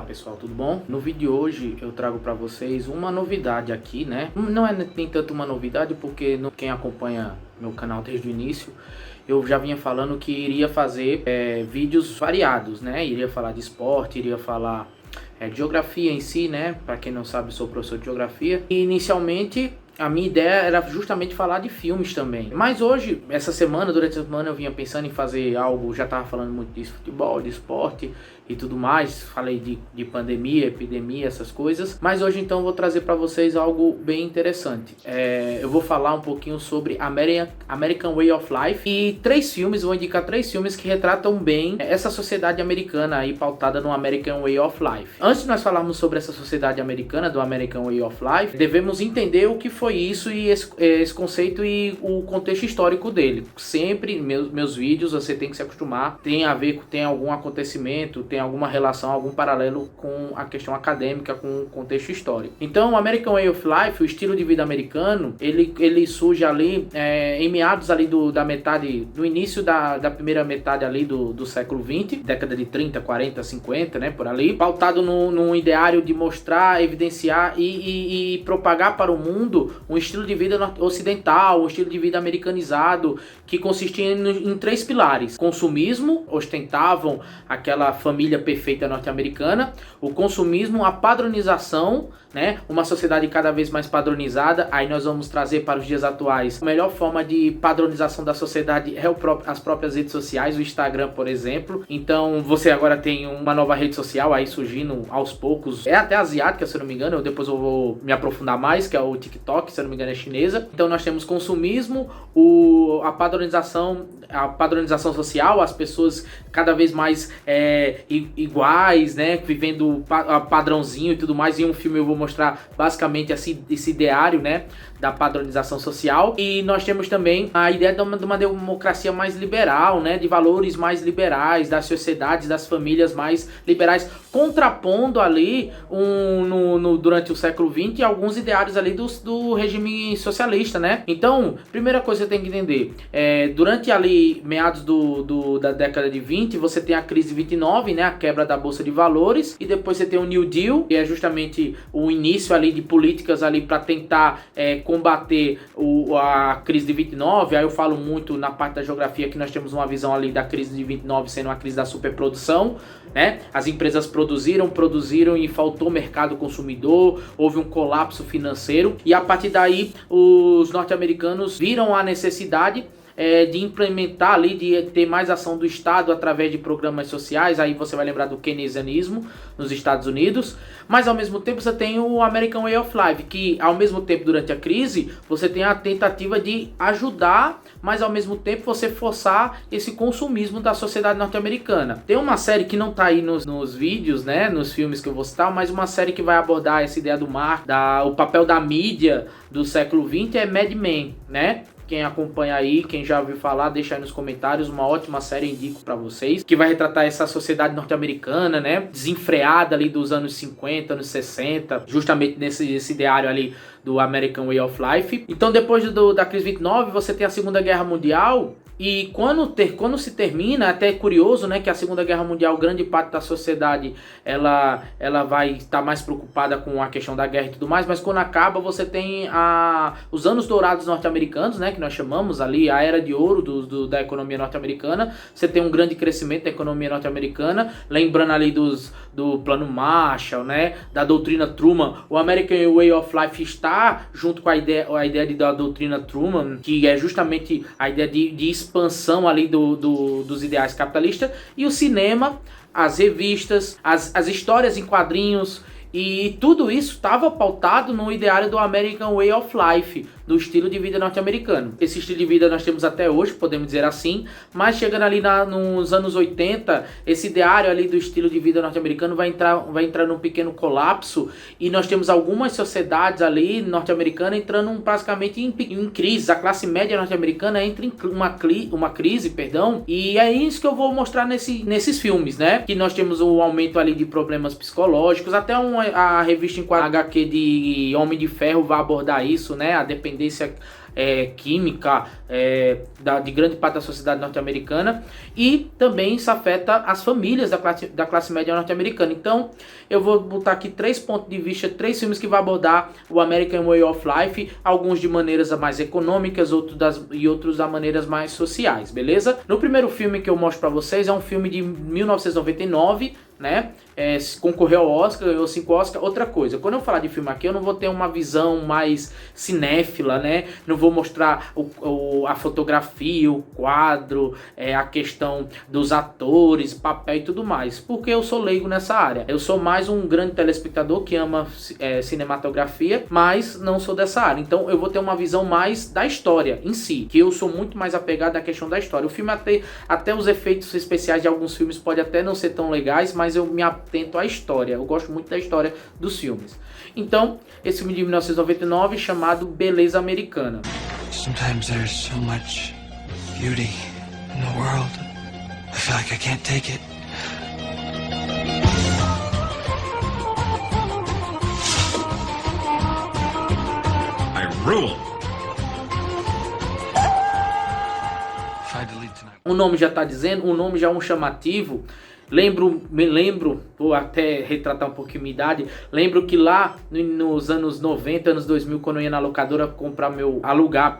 pessoal, tudo bom? No vídeo de hoje eu trago para vocês uma novidade aqui, né? Não é nem tanto uma novidade porque quem acompanha meu canal desde o início, eu já vinha falando que iria fazer vídeos variados, né? Iria falar de esporte, iria falar de geografia em si, né? Para quem não sabe, sou professor de geografia. E inicialmente a minha ideia era justamente falar de filmes também. Mas hoje, essa semana, durante a semana eu vinha pensando em fazer algo, já estava falando muito de futebol, de esporte e tudo mais. Falei de pandemia, epidemia, essas coisas. Mas hoje então eu vou trazer para vocês algo bem interessante. Eu vou falar um pouquinho sobre American Way of Life e vou indicar três filmes que retratam bem essa sociedade americana aí pautada no American Way of Life. Antes de nós falarmos sobre essa sociedade americana, do American Way of Life, devemos entender o que foi isso e esse conceito e o contexto histórico dele. Sempre meus vídeos você tem que se acostumar, tem algum acontecimento, tem alguma relação, algum paralelo com a questão acadêmica, com o contexto histórico. Então o American Way of Life, o estilo de vida americano, ele surge ali em meados ali do início da primeira metade ali do século XX, década de 30, 40, 50, né, por ali, pautado num ideário de mostrar, evidenciar e propagar para o mundo um estilo de vida ocidental, um estilo de vida americanizado, que consistia em três pilares: consumismo, ostentavam aquela família perfeita norte-americana; o consumismo, a padronização, né, uma sociedade cada vez mais padronizada. Aí nós vamos trazer para os dias atuais a melhor forma de padronização da sociedade é as próprias redes sociais, o Instagram, por exemplo. Então você agora tem uma nova rede social aí surgindo aos poucos, é até asiática, se eu não me engano, depois eu vou me aprofundar mais, que é o TikTok, se eu não me engano é chinesa. Então nós temos consumismo, a padronização social, as pessoas cada vez mais iguais, né, vivendo padrãozinho e tudo mais. Em um filme eu vou mostrar basicamente esse ideário, né, da padronização social. E nós temos também a ideia de uma democracia mais liberal, né, de valores mais liberais, das sociedades, das famílias mais liberais, contrapondo ali durante o século XX alguns ideários ali do regime socialista, né. Então, primeira coisa que você tem que entender, durante ali meados da década de 20, você tem a crise de 29, né, a quebra da bolsa de valores, e depois você tem o New Deal, que é justamente o início ali de políticas ali para tentar combater a crise de 29. Aí eu falo muito na parte da geografia que nós temos uma visão ali da crise de 29 sendo uma crise da superprodução, né? As empresas produziram e faltou mercado consumidor, houve um colapso financeiro, e a partir daí os norte-americanos viram a necessidade de implementar ali, de ter mais ação do Estado através de programas sociais. Aí você vai lembrar do keynesianismo nos Estados Unidos. Mas ao mesmo tempo você tem o American Way of Life, que ao mesmo tempo durante a crise você tem a tentativa de ajudar, mas ao mesmo tempo você forçar esse consumismo da sociedade norte-americana. Tem uma série que não tá aí nos vídeos, né, nos filmes que eu vou citar, mas uma série que vai abordar essa ideia do o papel da mídia do século XX é Mad Men, né? Quem acompanha aí, quem já ouviu falar, deixa aí nos comentários. Uma ótima série, indico pra vocês, que vai retratar essa sociedade norte-americana, né, desenfreada ali dos anos 50, anos 60, justamente nesse ideário ali do American Way of Life. Então depois da crise 29, você tem a Segunda Guerra Mundial. E quando se termina, até é curioso, né, que a Segunda Guerra Mundial, grande parte da sociedade ela vai estar mais preocupada com a questão da guerra e tudo mais, mas quando acaba você tem os anos dourados norte-americanos, né, que nós chamamos ali a era de ouro da economia norte-americana. Você tem um grande crescimento da economia norte-americana, lembrando ali do Plano Marshall, né, da doutrina Truman. O American Way of Life está junto com a ideia da doutrina Truman, que é justamente a ideia de expansão ali dos ideais capitalistas. E o cinema, as revistas, as histórias em quadrinhos, e tudo isso estava pautado no ideário do American Way of Life, do estilo de vida norte-americano. Esse estilo de vida nós temos até hoje, podemos dizer assim, mas chegando ali nos anos 80, esse ideário ali do estilo de vida norte-americano vai entrar num pequeno colapso, e nós temos algumas sociedades ali norte-americanas entrando basicamente em crise. A classe média norte-americana entra em uma crise, e é isso que eu vou mostrar nesses filmes, né? Que nós temos o aumento ali de problemas psicológicos, até a revista em quadro HQ de Homem de Ferro vai abordar isso, né? A dependência química de grande parte da sociedade norte-americana, e também isso afeta as famílias da classe média norte-americana. Então eu vou botar aqui 3 pontos de vista, 3 filmes que vão abordar o American Way of Life, alguns de maneiras mais econômicas, outros da maneiras mais sociais, beleza? No primeiro filme que eu mostro pra vocês é um filme de 1999, né? Concorreu ao Oscar, ganhou 5 Oscar. Outra coisa, quando eu falar de filme aqui, eu não vou ter uma visão mais cinéfila, né? Não vou mostrar a fotografia, o quadro, a questão dos atores, papel e tudo mais, porque eu sou leigo nessa área. Eu sou mais um grande telespectador que ama cinematografia, mas não sou dessa área. Então eu vou ter uma visão mais da história em si, que eu sou muito mais apegado à questão da história. O filme até os efeitos especiais de alguns filmes pode até não ser tão legais, mas eu me atento à história. Eu gosto muito da história dos filmes. Então, esse filme de 1999 chamado Beleza Americana. Sometimes there's so much beauty in the world. I feel like I can't take it. I rule. O nome já está dizendo, o nome já é um chamativo. Me lembro, vou até retratar um pouquinho minha idade, lembro que lá nos anos 90, anos 2000, quando eu ia na locadora alugar,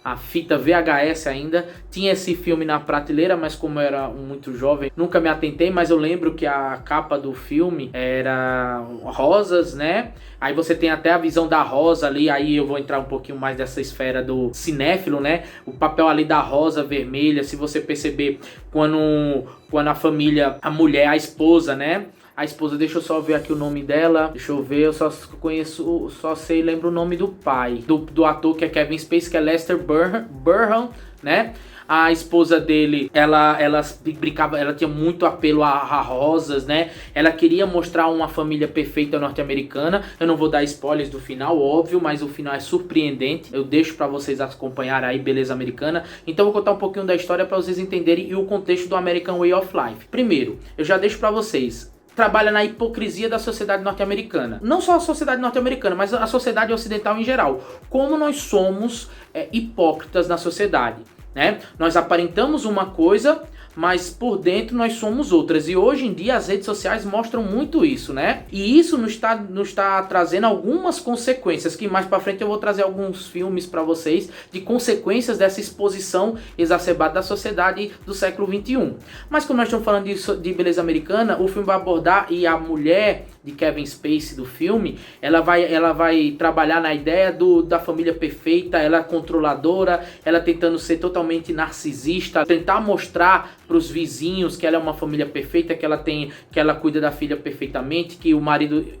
a fita VHS ainda, tinha esse filme na prateleira, mas como eu era muito jovem, nunca me atentei, mas eu lembro que a capa do filme era rosas, né? Aí você tem até a visão da rosa ali, aí eu vou entrar um pouquinho mais dessa esfera do cinéfilo, né? O papel ali da rosa vermelha, se você perceber, quando a família, a mulher, a esposa, né? A esposa, deixa eu só ver aqui o nome dela. Deixa eu ver, eu só lembro o nome do pai. Do ator que é Kevin Spacey, que é Lester Burham, né? A esposa dele, ela brincava, ela tinha muito apelo a rosas, né? Ela queria mostrar uma família perfeita norte-americana. Eu não vou dar spoilers do final, óbvio, mas o final é surpreendente. Eu deixo pra vocês acompanharem aí, Beleza Americana. Então eu vou contar um pouquinho da história pra vocês entenderem e o contexto do American Way of Life. Primeiro, eu já deixo pra vocês, trabalha na hipocrisia da sociedade norte-americana. Não só a sociedade norte-americana, mas a sociedade ocidental em geral. Como nós somos hipócritas na sociedade, né? Nós aparentamos uma coisa, mas por dentro nós somos outras. E hoje em dia as redes sociais mostram muito isso, né? E isso nos está trazendo algumas consequências, que mais pra frente eu vou trazer alguns filmes pra vocês de consequências dessa exposição exacerbada da sociedade do século XXI. Mas como nós estamos falando de Beleza Americana, o filme vai abordar, e a mulher de Kevin Spacey do filme, ela vai trabalhar na ideia da família perfeita, ela é controladora, ela tentando ser totalmente narcisista, tentar mostrar para os vizinhos que ela é uma família perfeita, que ela cuida da filha perfeitamente, que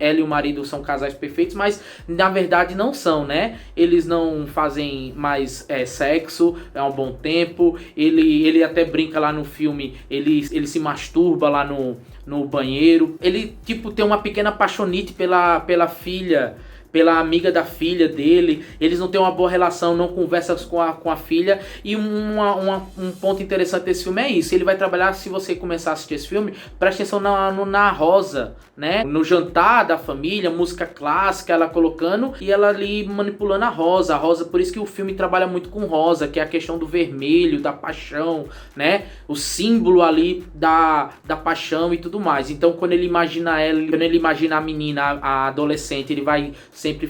ela e o marido são casais perfeitos, mas na verdade não são, né? Eles não fazem mais sexo há um bom tempo. Ele até brinca lá no filme, ele se masturba lá no banheiro. Ele tem uma pequena paixonite pela filha, pela amiga da filha dele. Eles não têm uma boa relação, não conversam com a filha. E um ponto interessante desse filme é isso. Ele vai trabalhar, se você começar a assistir esse filme, preste atenção na Rosa, né? No jantar da família, música clássica, ela colocando e ela ali manipulando a Rosa. Por isso que o filme trabalha muito com rosa, que é a questão do vermelho, da paixão, né? O símbolo ali da paixão e tudo mais. Então quando ele imagina a menina, a adolescente, ele vai sempre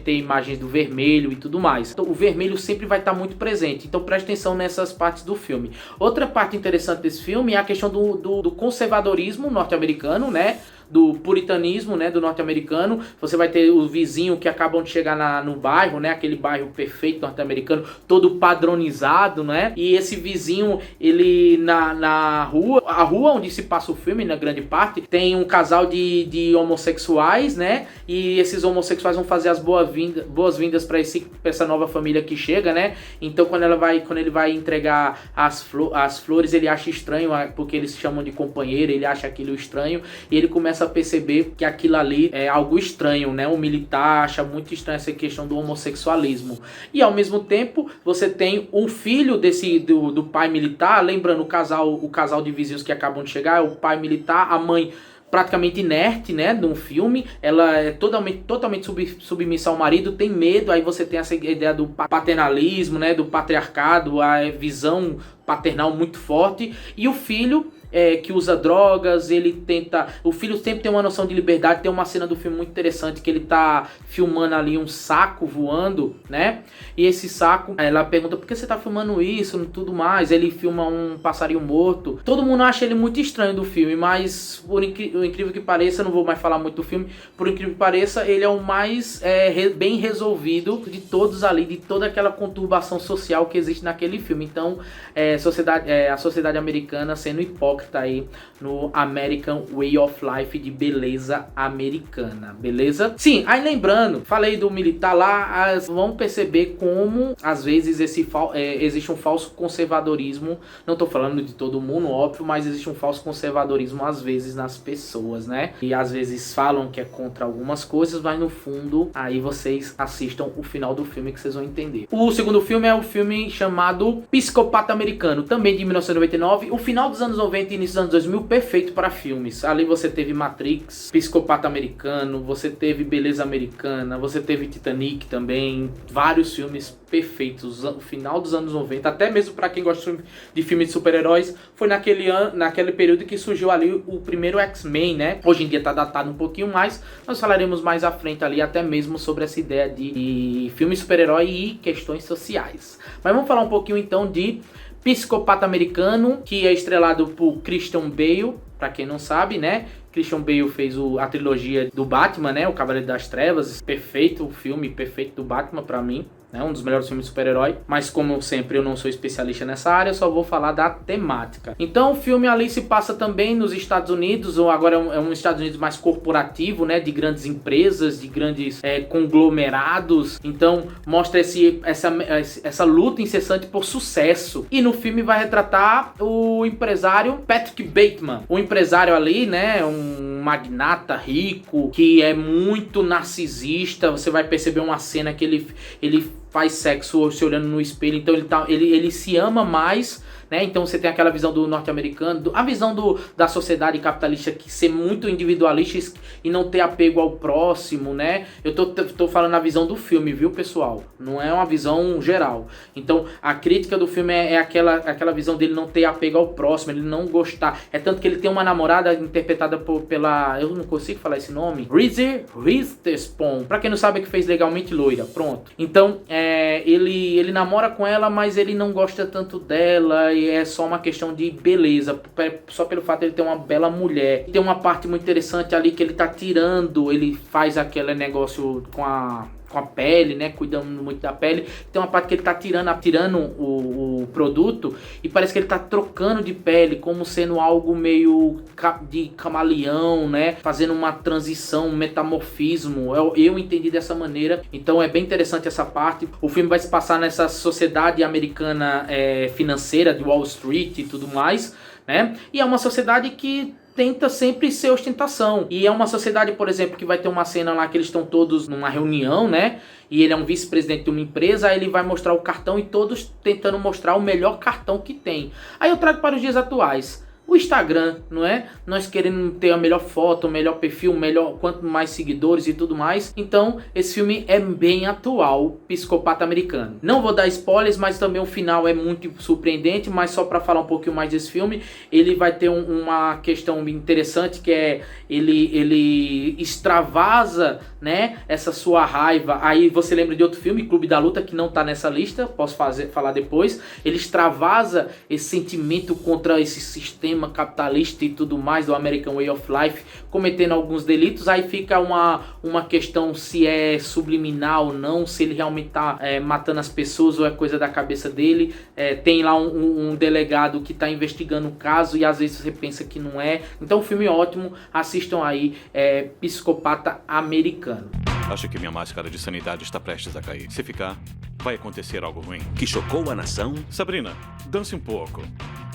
ter imagens do vermelho e tudo mais. Então o vermelho sempre vai estar muito presente. Então preste atenção nessas partes do filme. Outra parte interessante desse filme é a questão do conservadorismo norte-americano, né? Do puritanismo, né, do norte-americano. Você vai ter o vizinho que acabam de chegar no bairro, né, aquele bairro perfeito norte-americano, todo padronizado, né, e esse vizinho, ele a rua onde se passa o filme, na grande parte, tem um casal de homossexuais, né, e esses homossexuais vão fazer as boas-vindas para essa nova família que chega, né. Então quando ele vai entregar as flores, ele acha estranho, porque eles chamam de companheiro, ele acha aquilo estranho, e ele começa a perceber que aquilo ali é algo estranho, né? O militar acha muito estranho essa questão do homossexualismo. E ao mesmo tempo, você tem um filho do pai militar, lembrando o casal de vizinhos que acabam de chegar, o pai militar, a mãe praticamente inerte, né, de um filme. Ela é totalmente submissa ao marido, tem medo. Aí você tem essa ideia do paternalismo, né, do patriarcado, a visão paternal muito forte. E o filho que usa drogas, o filho sempre tem uma noção de liberdade. Tem uma cena do filme muito interessante que ele tá filmando ali um saco voando, né? E esse saco, ela pergunta: por que você tá filmando isso e tudo mais? Ele filma um passarinho morto. Todo mundo acha ele muito estranho do filme, mas por incrível que pareça, eu não vou mais falar muito do filme, por incrível que pareça, ele é o mais bem resolvido de todos ali, de toda aquela conturbação social que existe naquele filme. Então, a sociedade americana sendo hipócrita aí no American Way of Life, de beleza americana, beleza? Sim, aí lembrando, falei do militar lá, vão perceber como às vezes existe um falso conservadorismo. Não tô falando de todo mundo, óbvio, mas existe um falso conservadorismo às vezes nas pessoas, né? E às vezes falam que é contra algumas coisas, mas no fundo, aí vocês assistam o final do filme que vocês vão entender. O segundo filme é o filme chamado Psicopata Americano, também de 1999, o final dos anos 90 e início dos anos 2000, perfeito para filmes. Ali você teve Matrix, Psicopata Americano, você teve Beleza Americana, você teve Titanic também, vários filmes perfeitos. O final dos anos 90, até mesmo para quem gosta de filmes de super-heróis, foi naquele período que surgiu ali o primeiro X-Men, né? Hoje em dia tá datado um pouquinho mais, nós falaremos mais à frente ali até mesmo sobre essa ideia de filme super-herói e questões sociais. Mas vamos falar um pouquinho então de Psicopata Americano, que é estrelado por Christian Bale. Pra quem não sabe, né, Christian Bale fez a trilogia do Batman, né, o Cavaleiro das Trevas. Perfeito, o filme perfeito do Batman pra mim, né, um dos melhores filmes de super-herói. Mas como sempre eu não sou especialista nessa área, eu só vou falar da temática. Então o filme ali se passa também nos Estados Unidos, ou agora é um Estados Unidos mais corporativo, né, de grandes empresas, de grandes conglomerados. Então mostra essa luta incessante por sucesso. E no filme vai retratar o empresário Patrick Bateman, um empresário ali, né, um magnata rico que é muito narcisista. Você vai perceber uma cena que ele faz sexo se olhando no espelho. Então ele se ama mais, né? Então você tem aquela visão do norte-americano, a visão da sociedade capitalista, que ser muito individualista e não ter apego ao próximo, né? Eu tô falando a visão do filme, viu, pessoal? Não é uma visão geral. Então a crítica do filme é aquela visão dele não ter apego ao próximo, ele não gostar. É tanto que ele tem uma namorada interpretada pela, eu não consigo falar esse nome, Reese Witherspoon. Pra quem não sabe, é que fez Legalmente Loira. Pronto. Então ele namora com ela, mas ele não gosta tanto dela. E é só uma questão de beleza, só pelo fato de ele ter uma bela mulher. Tem uma parte muito interessante ali que ele tá tirando, ele faz aquele negócio com a pele, né, cuidando muito da pele. Tem uma parte que ele tá tirando o produto e parece que ele tá trocando de pele, como sendo algo meio de camaleão, né, fazendo uma transição, um metamorfismo. Eu entendi dessa maneira. Então é bem interessante essa parte. O filme vai se passar nessa sociedade americana financeira, de Wall Street e tudo mais, né, e é uma sociedade que tenta sempre ser ostentação. E é uma sociedade, por exemplo, que vai ter uma cena lá que eles estão todos numa reunião, né? E ele é um vice-presidente de uma empresa, aí ele vai mostrar o cartão e todos tentando mostrar o melhor cartão que tem. Aí eu trago para os dias atuais. O Instagram, não é? Nós querendo ter a melhor foto, o melhor perfil, quanto mais seguidores e tudo mais. Então, esse filme é bem atual, Psicopata Americano. Não vou dar spoilers, mas também o final é muito surpreendente. Mas só para falar um pouquinho mais desse filme, ele vai ter uma questão interessante, que é ele extravasa, né, essa sua raiva. Aí você lembra de outro filme, Clube da Luta, que não tá nessa lista, posso falar depois. Ele extravasa esse sentimento contra esse sistema capitalista e tudo mais do American Way of Life, cometendo alguns delitos. Aí fica uma questão se é subliminar ou não, se ele realmente tá matando as pessoas ou é coisa da cabeça dele. Tem lá um delegado que tá investigando o caso e às vezes você pensa que não é. Então o filme é ótimo, assistam aí, Psicopata Americano. Acho que minha máscara de sanidade está prestes a cair. Se ficar, vai acontecer algo ruim. Que chocou a nação Sabrina, dance um pouco.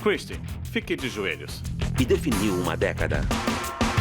Christy, fique de joelhos. e definiu uma década.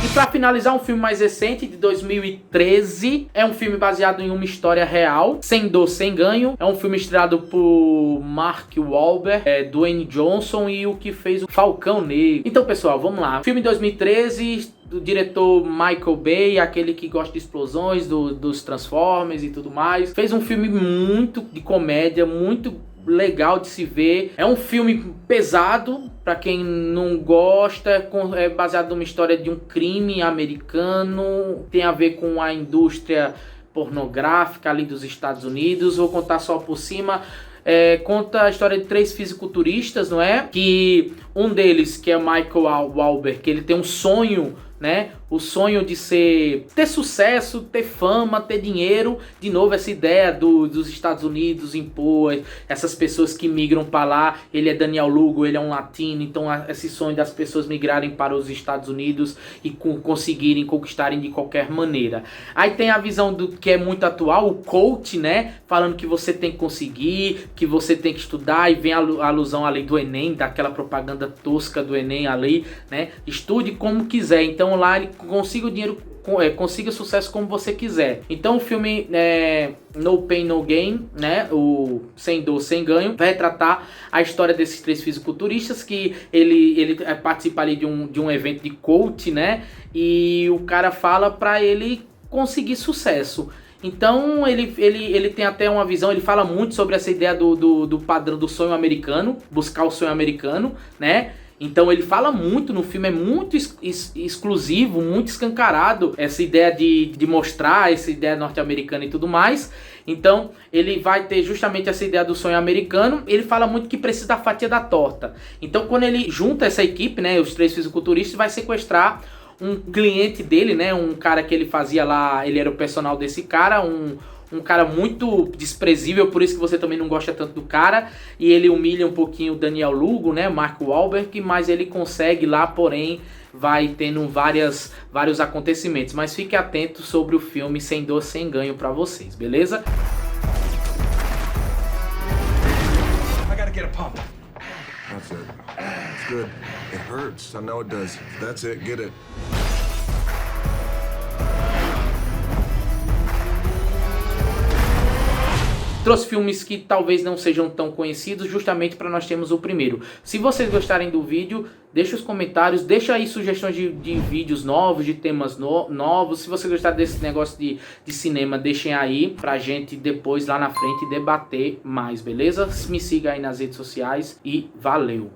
E para finalizar, um filme mais recente, de 2013. É um filme baseado em uma história real, Sem Dor, Sem Ganho. É um filme estrelado por Mark Wahlberg, Dwayne Johnson e o que fez o Falcão Negro. Então, pessoal, vamos lá. Filme de 2013, do diretor Michael Bay, aquele que gosta de explosões, dos Transformers e tudo mais. Fez um filme muito de comédia, muito legal de se ver. É um filme pesado, para quem não gosta, é baseado numa história de um crime americano, tem a ver com a indústria pornográfica ali dos Estados Unidos. Vou contar só por cima. Conta a história de 3 fisiculturistas, não é? Que um deles, que é Michael Wahlberg, que ele tem um sonho, né? O sonho de ter sucesso, ter fama, ter dinheiro. De novo, essa ideia dos Estados Unidos impor essas pessoas que migram para lá. Ele é Daniel Lugo, ele é um latino. Então, esse sonho das pessoas migrarem para os Estados Unidos e conseguirem conquistarem de qualquer maneira. Aí tem a visão que é muito atual, o coach, né? Falando que você tem que conseguir, que você tem que estudar. E vem a alusão ali do Enem, daquela propaganda tosca do Enem ali, né? Estude como quiser. Então, lá ele consiga o dinheiro, consiga sucesso como você quiser. Então o filme No Pain No Gain, né, o Sem Dor Sem Ganho, vai retratar a história desses 3 fisiculturistas que ele participa ali de um evento de coach, né, e o cara fala para ele conseguir sucesso. Então ele tem até uma visão, ele fala muito sobre essa ideia do padrão do sonho americano, buscar o sonho americano, né? Então ele fala muito no filme, é muito exclusivo, muito escancarado essa ideia de mostrar essa ideia norte-americana e tudo mais. Então ele vai ter justamente essa ideia do sonho americano. Ele fala muito que precisa da fatia da torta. Então quando ele junta essa equipe, né, os 3 fisiculturistas, vai sequestrar um cliente dele, né, um cara que ele fazia lá, ele era o personal desse cara, um cara muito desprezível, por isso que você também não gosta tanto do cara. E ele humilha um pouquinho o Daniel Lugo, né, Mark Wahlberg, mas ele consegue lá, porém vai tendo vários acontecimentos. Mas fique atento sobre o filme Sem Dor Sem Ganho para vocês, beleza? I gotta get a pump. That's it. It's good. It hurts. I know it does. That's it. Get it. Trouxe filmes que talvez não sejam tão conhecidos, justamente para nós termos o primeiro. Se vocês gostarem do vídeo, deixa os comentários, deixa aí sugestões de vídeos novos, de temas novos. Se vocês gostarem desse negócio de cinema, deixem aí pra gente depois lá na frente debater mais, beleza? Me siga aí nas redes sociais e valeu!